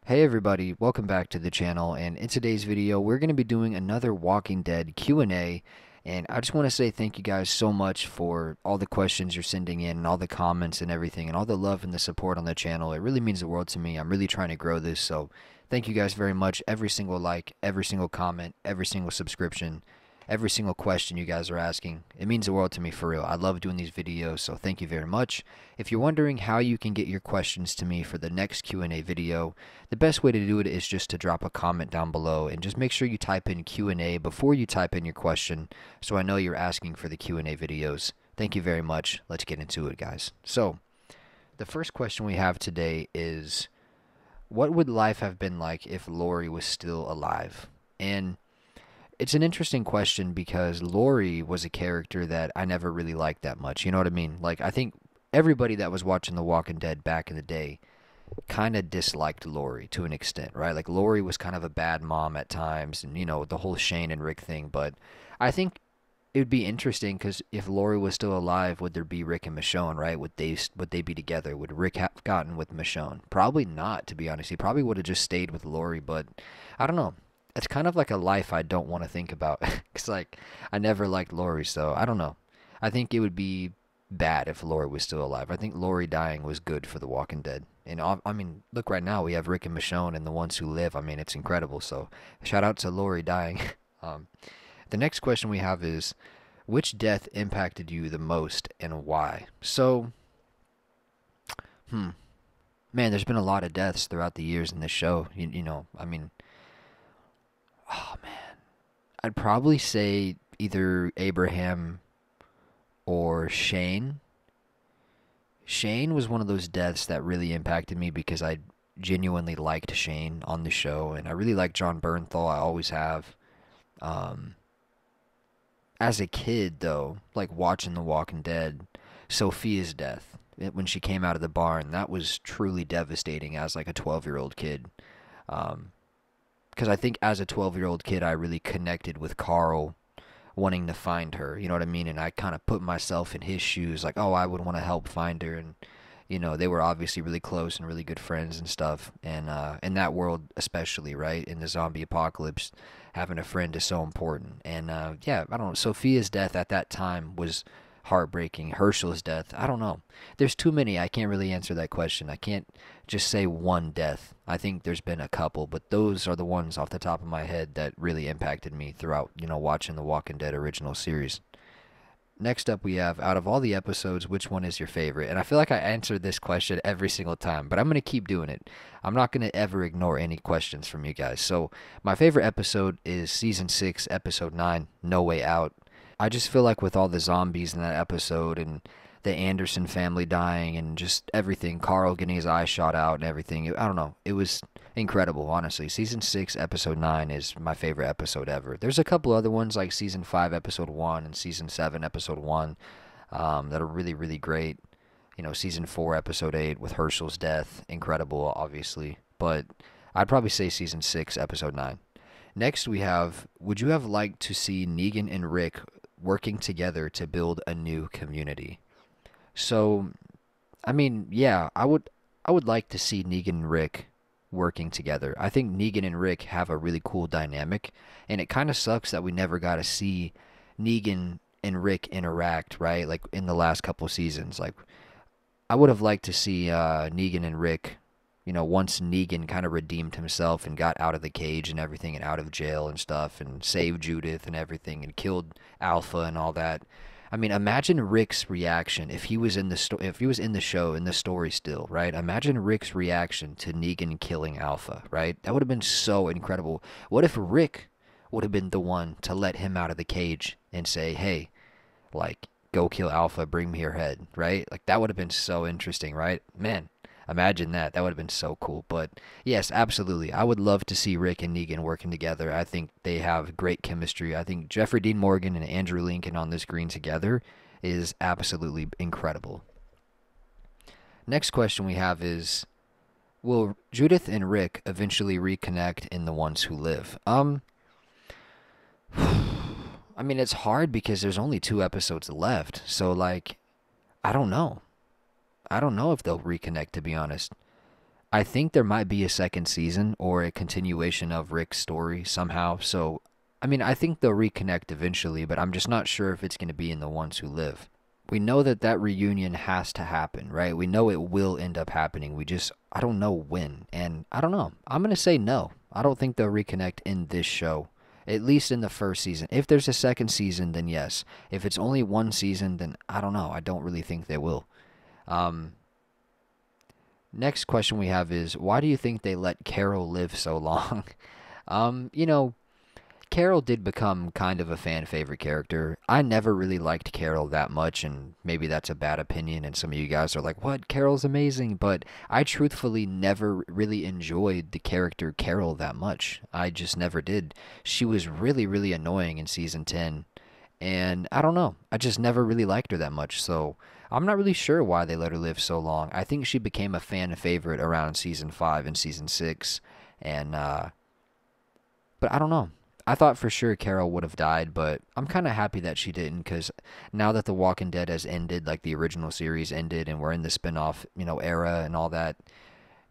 Hey everybody, welcome back to the channel, and in today's video we're going to be doing another Walking Dead Q&A, and I just want to say thank you guys so much for all the questions you're sending in and all the comments and everything and all the love and the support on the channel. It really means the world to me. I'm really trying to grow this, so thank you guys very much. Every single like, every single comment, every single subscription, every single question you guys are asking. It means the world to me for real. I love doing these videos, so thank you very much. If you're wondering how you can get your questions to me for the next Q&A video, the best way to do it is just to drop a comment down below and just make sure you type in Q&A before you type in your question so I know you're asking for the Q&A videos. Thank you very much. Let's get into it, guys. So, the first question we have today is, what would life have been like if Lori was still alive? And it's an interesting question because Lori was a character that I never really liked that much. You know what I mean? Like, I think everybody that was watching The Walking Dead back in the day kind of disliked Lori to an extent, right? Like, Lori was kind of a bad mom at times, and, the whole Shane and Rick thing. But I think it would be interesting because if Lori was still alive, would there be Rick and Michonne, right? Would they be together? Would Rick have gotten with Michonne? Probably not, to be honest. He probably would have just stayed with Lori, but I don't know. It's kind of like a life I don't want to think about. Because, like, I never liked Lori, so I don't know. I think it would be bad if Lori was still alive. I think Lori dying was good for The Walking Dead. And I mean, look right now, we have Rick and Michonne and the ones who live. I mean, it's incredible. So, shout out to Lori dying. um, the next question we have is, which death impacted you the most and why? So, man, there's been a lot of deaths throughout the years in this show. I mean, oh man, I'd probably say either Abraham or Shane. Shane was one of those deaths that really impacted me because I genuinely liked Shane on the show, and I really like John Bernthal. I always have. Um, as a kid, though, like watching The Walking Dead, Sophia's death when she came out of the barn, that was truly devastating as like a 12-year-old kid. Um, because I think as a 12-year-old kid, I really connected with Carl wanting to find her. You know what I mean? And I kind of put myself in his shoes, like, oh, I would want to help find her. And they were obviously really close and really good friends and stuff. And in that world, especially, right, in the zombie apocalypse, having a friend is so important. And yeah, I don't know. Sophia's death at that time was heartbreaking. Herschel's death, I don't know. There's too many. I can't really answer that question. I can't just say one death. I think there's been a couple, but those are the ones off the top of my head that really impacted me throughout, watching the Walking Dead original series. Next up, we have, out of all the episodes, which one is your favorite? And I feel like I answered this question every single time, but I'm going to keep doing it. I'm not going to ever ignore any questions from you guys. So, my favorite episode is Season 6, Episode 9, No Way Out. I just feel like with all the zombies in that episode and the Anderson family dying and just everything, Carl getting his eye shot out and everything, I don't know. It was incredible, honestly. Season 6, Episode 9 is my favorite episode ever. There's a couple other ones like Season 5, Episode 1 and Season 7, Episode 1 that are really, really great. Season 4, Episode 8 with Herschel's death, incredible, obviously. But I'd probably say Season 6, Episode 9. Next, we have, would you have liked to see Negan and Rick working together to build a new community? So, I mean, yeah, I would like to see Negan and Rick working together. I think Negan and Rick have a really cool dynamic, and it kind of sucks that we never got to see Negan and Rick interact, right? Like in the last couple seasons. Like, I would have liked to see Negan and Rick, once Negan kind of redeemed himself and got out of the cage and everything and out of jail and stuff and saved Judith and everything and killed Alpha and all that. I mean, imagine Rick's reaction if he was in if he was in the show, in the story still, right? Imagine Rick's reaction to Negan killing Alpha, right? That would have been so incredible. What if Rick would have been the one to let him out of the cage and say, "Hey, like, go kill Alpha, bring me your head," right? Like, that would have been so interesting, right? Man, imagine that. That would have been so cool. But yes, absolutely. I would love to see Rick and Negan working together. I think they have great chemistry. I think Jeffrey Dean Morgan and Andrew Lincoln on the screen together is absolutely incredible. Next question we have is, will Judith and Rick eventually reconnect in The Ones Who Live? I mean, it's hard because there's only 2 episodes left. So, like, I don't know. I don't know if they'll reconnect, to be honest. I think there might be a second season or a continuation of Rick's story somehow. So, I mean, I think they'll reconnect eventually, but I'm just not sure if it's going to be in The Ones Who Live. We know that that reunion has to happen, right? We know it will end up happening. I don't know when. And I don't know. I'm going to say no. I don't think they'll reconnect in this show, at least in the first season. If there's a second season, then yes. If it's only one season, then I don't know. I don't really think they will. Um, Next question we have is, why do you think they let Carol live so long? You know, Carol did become kind of a fan favorite character. I never really liked Carol that much, and maybe that's a bad opinion, and some of you guys are like, what? Carol's amazing. But I truthfully never really enjoyed the character Carol that much. I just never did. She was really, really annoying in season 10, and I don't know. I just never really liked her that much, so I'm not really sure why they let her live so long. I think she became a fan favorite around season 5 and season 6, and, but I don't know. I thought for sure Carol would have died, but I'm kind of happy that she didn't, because now that The Walking Dead has ended, like the original series ended, and we're in the spin-off, era and all that,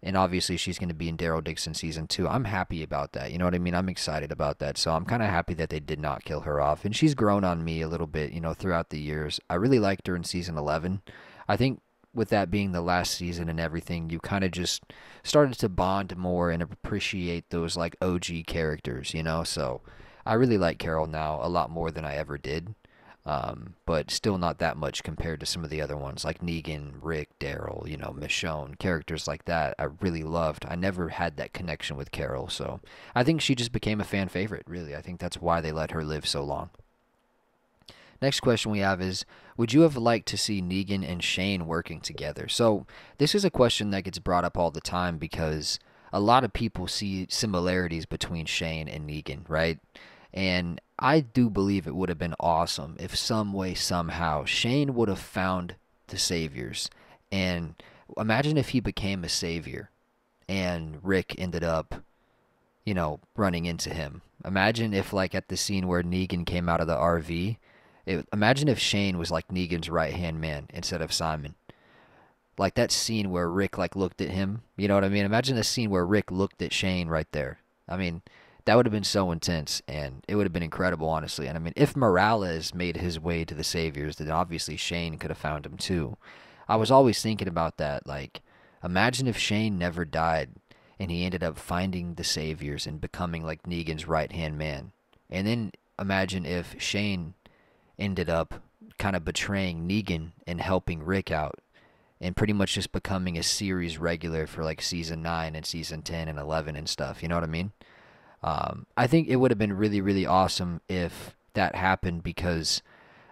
and obviously she's going to be in Daryl Dixon season 2. I'm happy about that. You know what I mean? I'm excited about that. So I'm kind of happy that they did not kill her off. And she's grown on me a little bit, throughout the years. I really liked her in season 11. I think with that being the last season and everything, you kind of just started to bond more and appreciate those like OG characters. So I really like Carol now a lot more than I ever did. But still not that much compared to some of the other ones like Negan, Rick, Daryl, Michonne, characters like that I really loved. I never had that connection with Carol, so I think she just became a fan favorite, really. I think that's why they let her live so long. Next question we have is, would you have liked to see Negan and Shane working together? So this is a question that gets brought up all the time because a lot of people see similarities between Shane and Negan, right? And I do believe it would have been awesome if some way, somehow, Shane would have found the saviors. And imagine if he became a savior and Rick ended up, running into him. Imagine if, like, at the scene where Negan came out of the RV, imagine if Shane was like Negan's right-hand man instead of Simon. Like that scene where Rick, like, looked at him. You know what I mean? Imagine a scene where Rick looked at Shane right there. I mean, that would have been so intense, and it would have been incredible, honestly. And I mean, if Morales made his way to the Saviors, then obviously Shane could have found him too. I was always thinking about that. Like, imagine if Shane never died, and he ended up finding the Saviors and becoming like Negan's right-hand man. And then imagine if Shane ended up kind of betraying Negan and helping Rick out, and pretty much just becoming a series regular for like season 9 and season 10 and 11 and stuff. You know what I mean? I think it would have been really, really awesome if that happened, because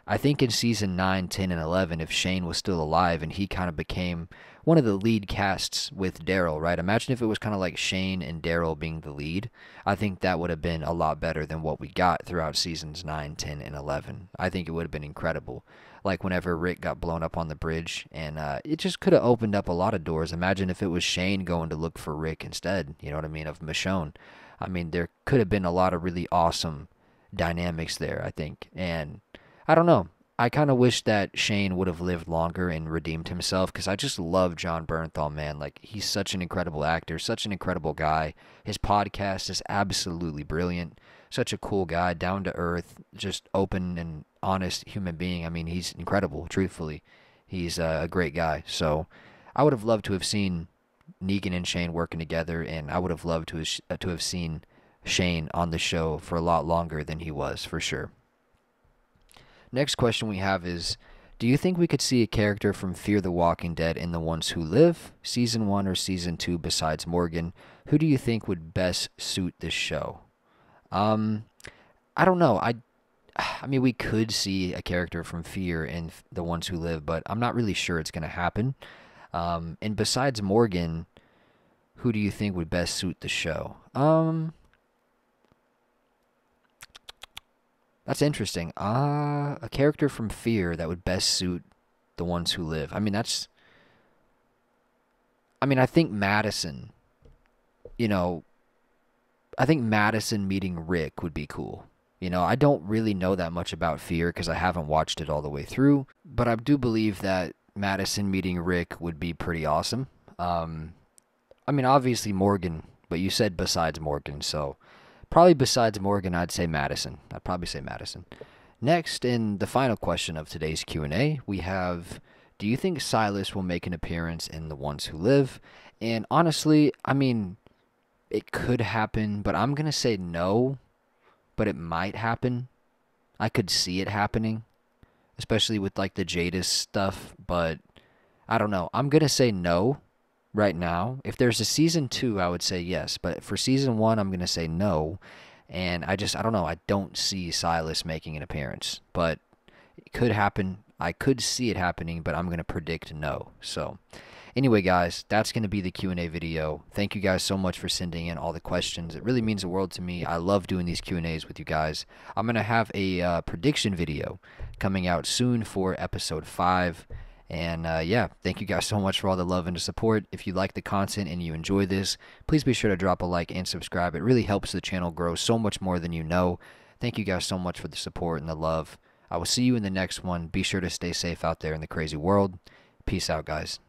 I think in season 9, 10, and 11, if Shane was still alive and he kind of became one of the lead casts with Daryl, right? Imagine if it was kind of like Shane and Daryl being the lead. I think that would have been a lot better than what we got throughout seasons 9, 10, and 11. I think it would have been incredible. Like whenever Rick got blown up on the bridge, and it just could have opened up a lot of doors. Imagine if it was Shane going to look for Rick instead, you know what I mean, of Michonne. I mean, there could have been a lot of really awesome dynamics there, I think. And I don't know. I kind of wish that Shane would have lived longer and redeemed himself, because I just love John Bernthal, man. Like, he's such an incredible actor, such an incredible guy. His podcast is absolutely brilliant. Such a cool guy, down to earth, just open and honest human being. I mean, he's incredible, truthfully. He's a great guy. So I would have loved to have seen Negan and Shane working together, and I would have loved to have seen Shane on the show for a lot longer than he was, for sure. Next question we have is, do you think we could see a character from Fear the Walking Dead in The Ones Who Live, season 1 or season 2 besides Morgan? Who do you think would best suit this show? I don't know. I mean, we could see a character from Fear in The Ones Who Live, but I'm not really sure it's going to happen. And besides Morgan, who do you think would best suit the show? That's interesting. A character from Fear that would best suit The Ones Who Live. I mean, I think Madison, I think Madison meeting Rick would be cool. I don't really know that much about Fear because I haven't watched it all the way through, but I do believe that Madison meeting Rick would be pretty awesome. I mean, obviously Morgan, but you said besides Morgan, so probably besides Morgan, I'd say Madison. I'd probably say Madison. Next, in the final question of today's Q&A, we have, do you think Silas will make an appearance in The Ones Who Live? And honestly, I mean, it could happen, but I'm going to say no, but it might happen. I could see it happening, especially with like the Jadis stuff, but I don't know. I'm going to say no right now. If there's a season 2, I would say yes, but for season 1, I'm going to say no. And I don't know. I don't see Silas making an appearance, but it could happen. I could see it happening, but I'm going to predict no. So, anyway, guys, that's going to be the Q&A video. Thank you guys so much for sending in all the questions. It really means the world to me. I love doing these Q&As with you guys. I'm going to have a prediction video coming out soon for episode 5. And yeah, thank you guys so much for all the love and the support. If you like the content and you enjoy this, please be sure to drop a like and subscribe. It really helps the channel grow so much more than you know. Thank you guys so much for the support and the love. I will see you in the next one. Be sure to stay safe out there in the crazy world. Peace out, guys.